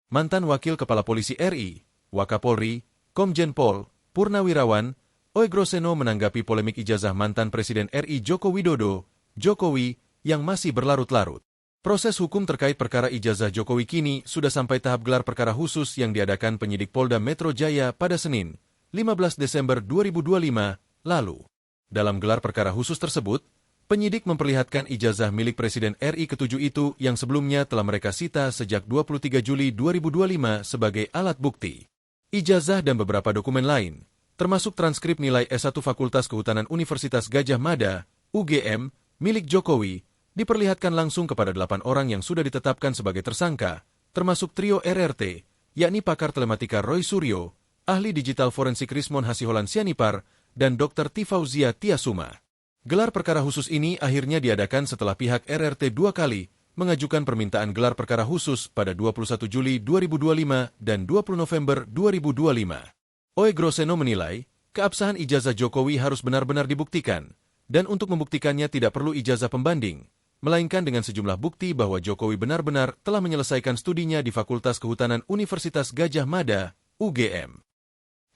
mantan Wakil Kepala Polisi RI, Wakapolri, Komjen Pol, Purnawirawan, Oegrosseno menanggapi polemik ijazah mantan Presiden RI Joko Widodo, Jokowi, yang masih berlarut-larut. Proses hukum terkait perkara ijazah Jokowi kini sudah sampai tahap gelar perkara khusus yang diadakan penyidik Polda Metro Jaya pada Senin, 15 Desember 2025, lalu. Dalam gelar perkara khusus tersebut, penyidik memperlihatkan ijazah milik Presiden RI ke-7 itu yang sebelumnya telah mereka sita sejak 23 Juli 2025 sebagai alat bukti. Ijazah dan beberapa dokumen lain, termasuk transkrip nilai S1 Fakultas Kehutanan Universitas Gadjah Mada, UGM, milik Jokowi, diperlihatkan langsung kepada 8 orang yang sudah ditetapkan sebagai tersangka, termasuk trio RRT, yakni pakar telematika Roy Suryo, ahli digital forensik Rismon Hasiholan Sianipar, dan Dr. Tifauzia Tiasuma. Gelar perkara khusus ini akhirnya diadakan setelah pihak RRT 2 kali mengajukan permintaan gelar perkara khusus pada 21 Juli 2025 dan 20 November 2025. Oegrosseno menilai, keabsahan ijazah Jokowi harus benar-benar dibuktikan, dan untuk membuktikannya tidak perlu ijazah pembanding, melainkan dengan sejumlah bukti bahwa Jokowi benar-benar telah menyelesaikan studinya di Fakultas Kehutanan Universitas Gadjah Mada, UGM.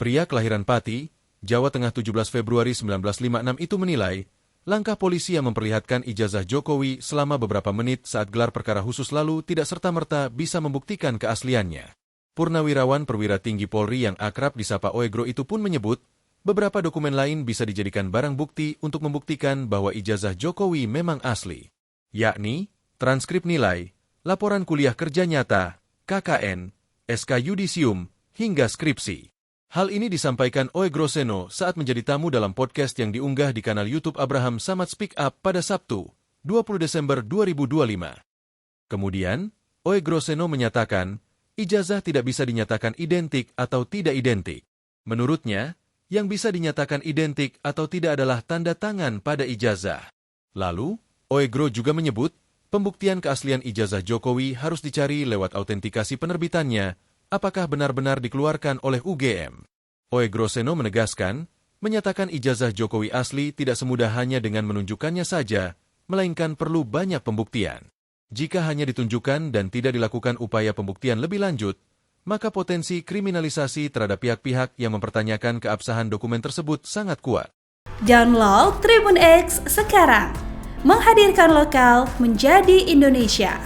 Pria kelahiran Pati, Jawa Tengah 17 Februari 1956 itu menilai, langkah polisi yang memperlihatkan ijazah Jokowi selama beberapa menit saat gelar perkara khusus lalu tidak serta-merta bisa membuktikan keasliannya. Purnawirawan Perwira Tinggi Polri yang akrab disapa Oegro itu pun menyebut, beberapa dokumen lain bisa dijadikan barang bukti untuk membuktikan bahwa ijazah Jokowi memang asli, yakni transkrip nilai, laporan kuliah kerja nyata, KKN, SK Yudisium, hingga skripsi. Hal ini disampaikan Oegrosseno saat menjadi tamu dalam podcast yang diunggah di kanal YouTube Abraham Samad Speak Up pada Sabtu, 20 Desember 2025. Kemudian, Oegrosseno menyatakan, ijazah tidak bisa dinyatakan identik atau tidak identik. Menurutnya, yang bisa dinyatakan identik atau tidak adalah tanda tangan pada ijazah. Lalu, Oegro juga menyebut, pembuktian keaslian ijazah Jokowi harus dicari lewat autentikasi penerbitannya, apakah benar-benar dikeluarkan oleh UGM. Oegrosseno menegaskan, menyatakan ijazah Jokowi asli tidak semudah hanya dengan menunjukkannya saja, melainkan perlu banyak pembuktian. Jika hanya ditunjukkan dan tidak dilakukan upaya pembuktian lebih lanjut, maka potensi kriminalisasi terhadap pihak-pihak yang mempertanyakan keabsahan dokumen tersebut sangat kuat. Download Tribun X sekarang, menghadirkan lokal menjadi Indonesia.